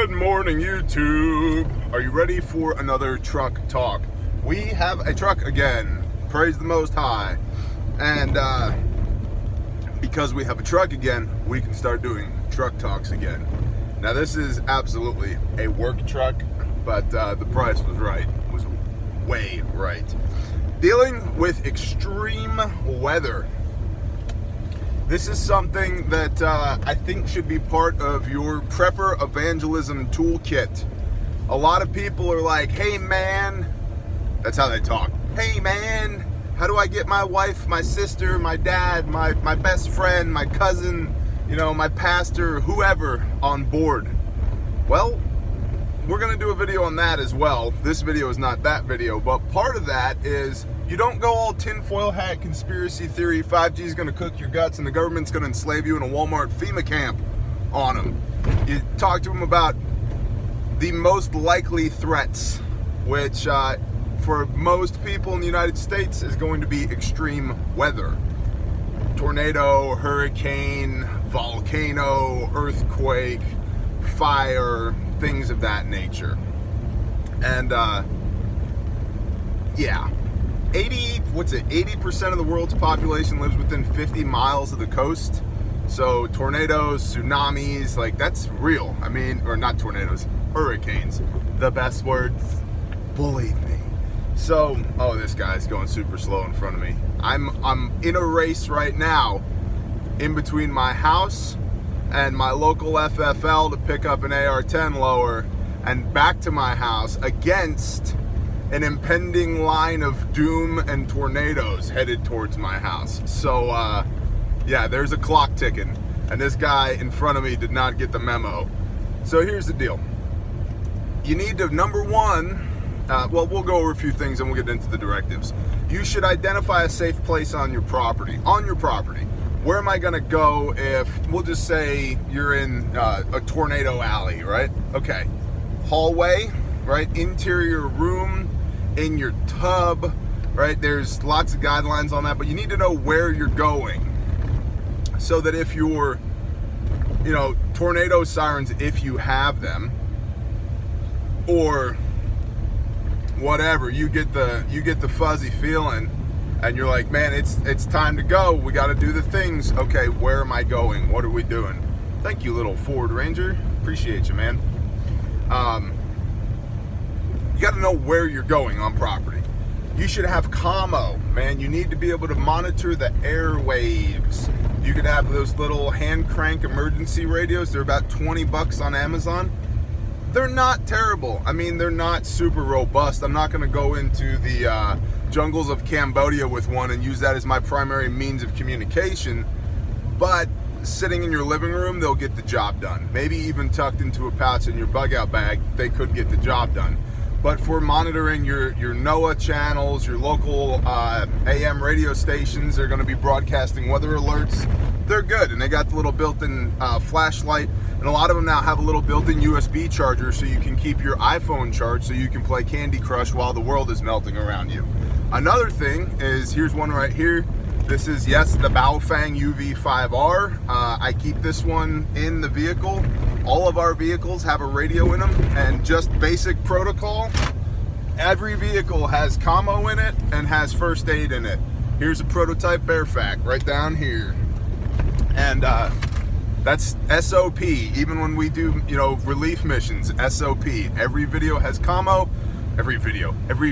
Good morning, YouTube. Are you ready for another truck talk? We have a truck again. Praise the Most High. And because we have a truck again, we can start doing truck talks again. Now, this is absolutely a work truck, but the price was right. It was way right. Dealing with extreme weather. This is something that I think should be part of your prepper evangelism toolkit. A lot of people are like, hey man, that's how they talk. Hey man, how do I get my wife, my sister, my dad, my best friend, my cousin, my pastor, whoever on board? Well, we're gonna do a video on that as well. This video is not that video, but part of that is you don't go all tinfoil hat conspiracy theory, 5G is gonna cook your guts and the government's gonna enslave you in a Walmart FEMA camp on them. You talk to them about the most likely threats, which for most people in the United States is going to be extreme weather. Tornado, hurricane, volcano, earthquake, fire, things of that nature. And yeah, 80% of the world's population lives within 50 miles of the coast. So tornadoes, tsunamis, like that's real. I mean, or not tornadoes, hurricanes, the best words, believe me. So, oh, this guy's going super slow in front of me. I'm in a race right now in between my house and my local FFL to pick up an AR-10 lower and back to my house against an impending line of doom and tornadoes headed towards my house. So yeah, there's a clock ticking and this guy in front of me did not get the memo. So here's the deal. You need to, number one, well, we'll go over a few things and we'll get into the directives. You should identify a safe place on your property. Where am I gonna go if, we'll just say you're in a tornado alley, right? Okay, hallway, right? Interior room, in your tub, right? There's lots of guidelines on that, but you need to know where you're going so that if you're, tornado sirens, if you have them, or whatever, you get the fuzzy feeling and you're like, man, it's time to go. We got to do the things. Okay, where am I going? What are we doing? Thank you, little Ford Ranger. Appreciate you, man. You got to know where you're going on property. You should have commo, man. You need to be able to monitor the airwaves. You could have those little hand crank emergency radios. They're about 20 bucks on Amazon. They're not terrible. I mean, they're not super robust. I'm not going to go into the jungles of Cambodia with one and use that as my primary means of communication, but sitting in your living room, they'll get the job done. Maybe even tucked into a pouch in your bug out bag, they could get the job done. But for monitoring your NOAA channels, your local AM radio stations, they're going to be broadcasting weather alerts. They're good, and they got the little built-in flashlight, and a lot of them now have a little built-in USB charger so you can keep your iPhone charged so you can play Candy Crush while the world is melting around you. Another thing is, here's one right here. This is, yes, the Baofeng UV5R. I keep this one in the vehicle. All of our vehicles have a radio in them, and just basic protocol, every vehicle has commo in it and has first aid in it. Here's a prototype Bearfac right down here. And that's SOP. Even when we do, relief missions, SOP. Every video has commo. Every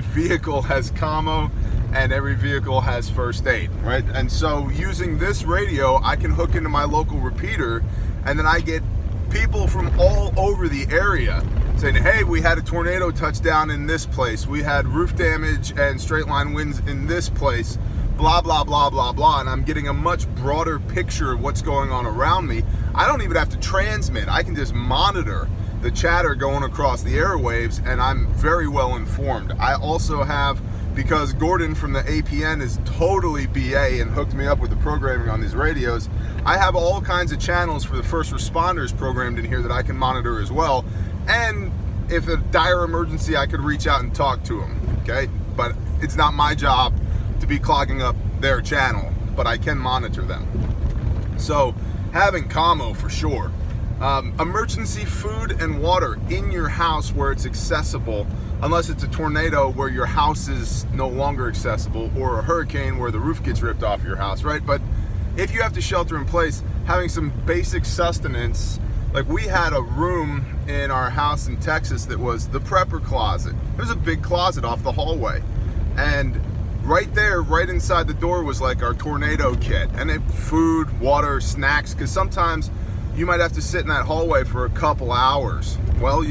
vehicle has commo, and every vehicle has first aid, right? And so using this radio, I can hook into my local repeater, and then I get people from all over the area saying, hey, we had a tornado touchdown in this place. We had roof damage and straight line winds in this place, blah, blah, blah, blah, blah. And I'm getting a much broader picture of what's going on around me. I don't even have to transmit. I can just monitor the chatter going across the airwaves, and I'm very well informed. I also have, because Gordon from the APN is totally BA and hooked me up with the programming on these radios, I have all kinds of channels for the first responders programmed in here that I can monitor as well. And if a dire emergency, I could reach out and talk to them, okay? But it's not my job to be clogging up their channel, but I can monitor them. So having commo for sure. Emergency food and water in your house where it's accessible, unless it's a tornado where your house is no longer accessible, or a hurricane where the roof gets ripped off your house, right? But if you have to shelter in place, having some basic sustenance, like we had a room in our house in Texas that was the prepper closet. It was a big closet off the hallway, and right there, right inside the door was like our tornado kit, and it food, water, snacks, because sometimes you might have to sit in that hallway for a couple hours. Well,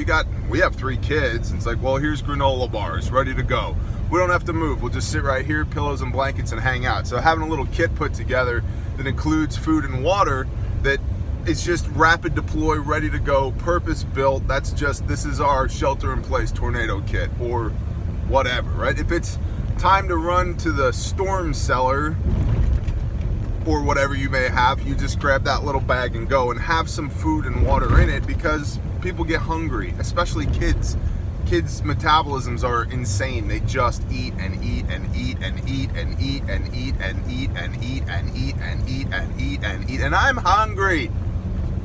we have 3 kids, and it's like, well, here's granola bars ready to go. We don't have to move. We'll just sit right here, pillows and blankets, and hang out. So having a little kit put together that includes food and water, that it's just rapid deploy, ready to go, purpose built. This is our shelter in place tornado kit, or whatever, right? If it's time to run to the storm cellar or whatever you may have, you just grab that little bag and go, and have some food and water in it, because people get hungry, especially kids. Kids' metabolisms are insane. They just eat and eat and eat and eat and eat and eat and eat and eat and eat and eat and eat and eat. And I'm hungry.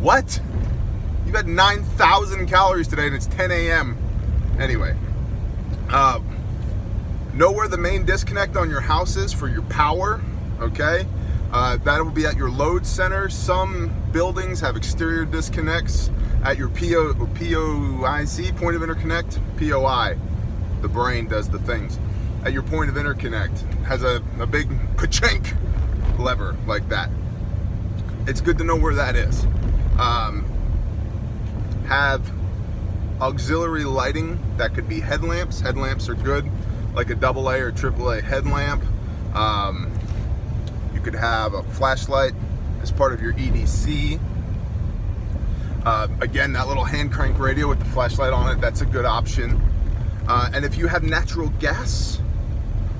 What? You've had 9,000 calories today and it's 10 a.m. Anyway, know where the main disconnect on your house is for your power, okay? That will be at your load center. Some buildings have exterior disconnects at your POIC, point of interconnect. POI, the brain does the things. At your point of interconnect, has a big ka-chink lever like that. It's good to know where that is. Have auxiliary lighting. That could be headlamps. Headlamps are good, like a AA or AAA headlamp. You could have a flashlight as part of your EDC. Again, that little hand crank radio with the flashlight on it, that's a good option. And if you have natural gas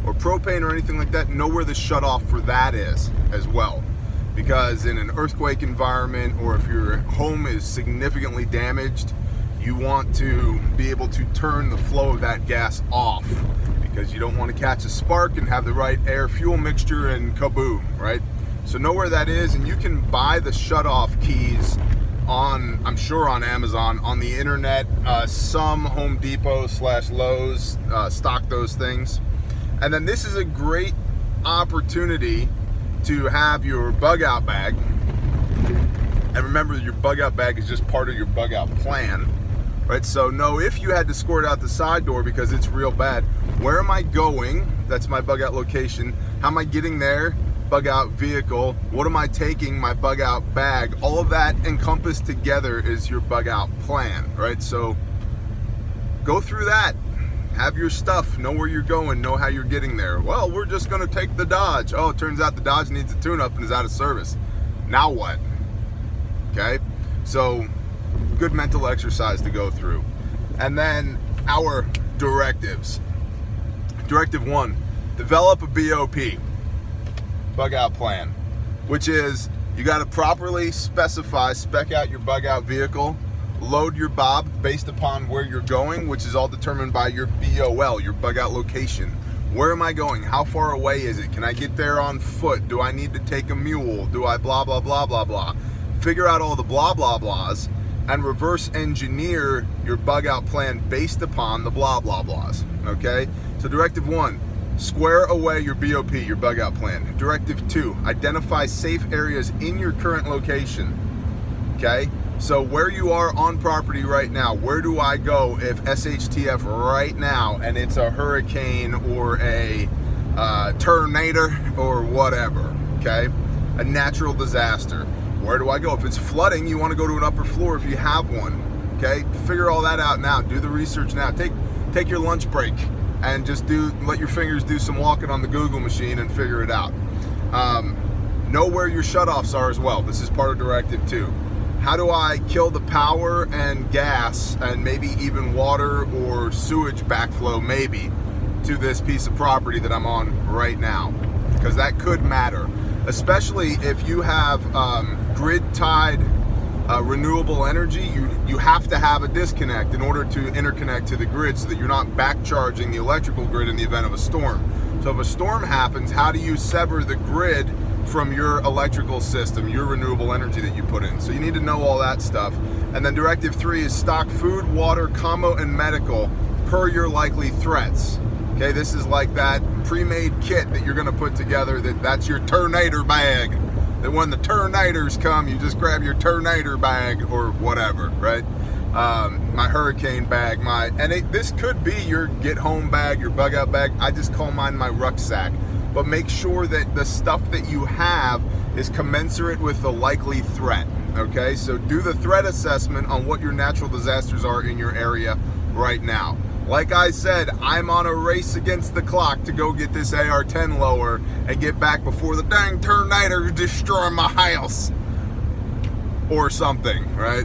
or propane or anything like that, know where the shutoff for that is as well. Because in an earthquake environment, or if your home is significantly damaged, you want to be able to turn the flow of that gas off, because you don't want to catch a spark and have the right air fuel mixture and kaboom, right? So know where that is, and you can buy the shutoff keys on, I'm sure on Amazon, on the internet. Some Home Depot / Lowe's stock those things. And then this is a great opportunity to have your bug out bag. And remember, your bug out bag is just part of your bug out plan, right? So know, if you had to squirt out the side door because it's real bad, where am I going? That's my bug out location. How am I getting there? Bug out vehicle. What am I taking? My bug out bag. All of that encompassed together is your bug out plan, right? So go through that. Have your stuff, know where you're going, know how you're getting there. Well, we're just gonna take the Dodge. Oh, it turns out the Dodge needs a tune-up and is out of service. Now what? Okay, so good mental exercise to go through. And then our directives. Directive 1, develop a BOP, bug out plan, which is you gotta properly spec out your bug out vehicle, load your bob based upon where you're going, which is all determined by your BOL, your bug out location. Where am I going? How far away is it? Can I get there on foot? Do I need to take a mule? Do I blah, blah, blah, blah, blah? Figure out all the blah, blah, blahs and reverse engineer your bug out plan based upon the blah, blah, blahs, okay? So directive 1, square away your BOP, your bug out plan. Directive 2, identify safe areas in your current location, okay? So where you are on property right now, where do I go if SHTF right now and it's a hurricane or a tornado or whatever, okay? A natural disaster. Where do I go? If it's flooding, you want to go to an upper floor if you have one, okay? Figure all that out now. Do the research now. Take your lunch break and just let your fingers do some walking on the Google machine and figure it out. Know where your shutoffs are as well. This is part of Directive 2. How do I kill the power and gas and maybe even water or sewage backflow maybe to this piece of property that I'm on right now? Because that could matter, especially if you have grid-tied renewable energy. You have to have a disconnect in order to interconnect to the grid so that you're not back-charging the electrical grid in the event of a storm. So if a storm happens, how do you sever the grid from your electrical system, your renewable energy that you put in. So you need to know all that stuff. And then directive 3 is stock food, water, commo, and medical per your likely threats. Okay, this is like that pre-made kit that you're gonna put together, that's your Terminator bag. That when the Terminators come, you just grab your Terminator bag or whatever, right? My hurricane bag, this could be your get home bag, your bug out bag. I just call mine my rucksack. But make sure that the stuff that you have is commensurate with the likely threat, okay? So do the threat assessment on what your natural disasters are in your area right now. Like I said, I'm on a race against the clock to go get this AR-10 lower and get back before the dang Terminator destroy my house or something, right?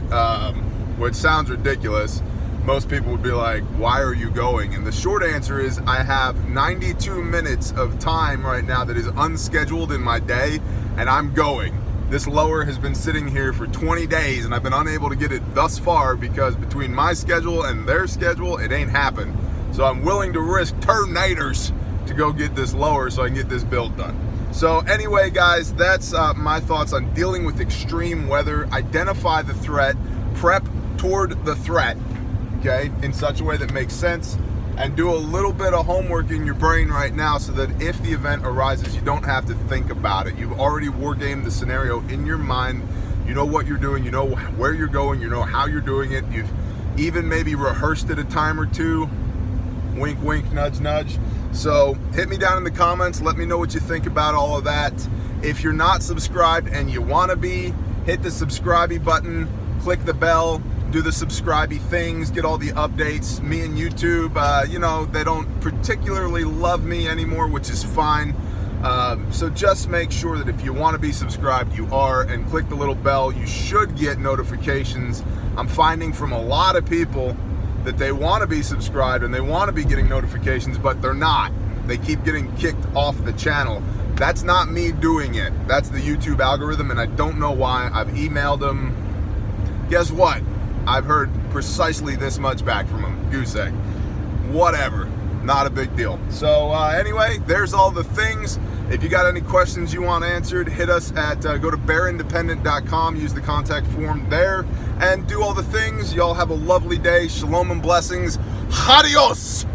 Which sounds ridiculous. Most people would be like, why are you going? And the short answer is I have 92 minutes of time right now that is unscheduled in my day, and I'm going. This lower has been sitting here for 20 days, and I've been unable to get it thus far because between my schedule and their schedule, it ain't happened. So I'm willing to risk Terminators to go get this lower so I can get this build done. So anyway, guys, that's my thoughts on dealing with extreme weather. Identify the threat, prep toward the threat, okay, in such a way that makes sense, and do a little bit of homework in your brain right now so that if the event arises, you don't have to think about it. You've already wargamed the scenario in your mind. You know what you're doing, you know where you're going, you know how you're doing it. You've even maybe rehearsed it a time or two. Wink, wink, nudge, nudge. So hit me down in the comments. Let me know what you think about all of that. If you're not subscribed and you want to be, hit the subscribe button, click the bell, do the subscribe-y things, get all the updates. Me and YouTube, you know, they don't particularly love me anymore, which is fine. So just make sure that if you want to be subscribed, you are, and click the little bell. You should get notifications. I'm finding from a lot of people that they want to be subscribed and they want to be getting notifications, but they're not. They keep getting kicked off the channel. That's not me doing it. That's the YouTube algorithm, and I don't know why. I've emailed them. Guess what? I've heard precisely this much back from them. Goose egg. Whatever. Not a big deal. So anyway, there's all the things. If you got any questions you want answered, hit us at go to bearindependent.com, use the contact form there, and do all the things. Y'all have a lovely day. Shalom and blessings. Adios.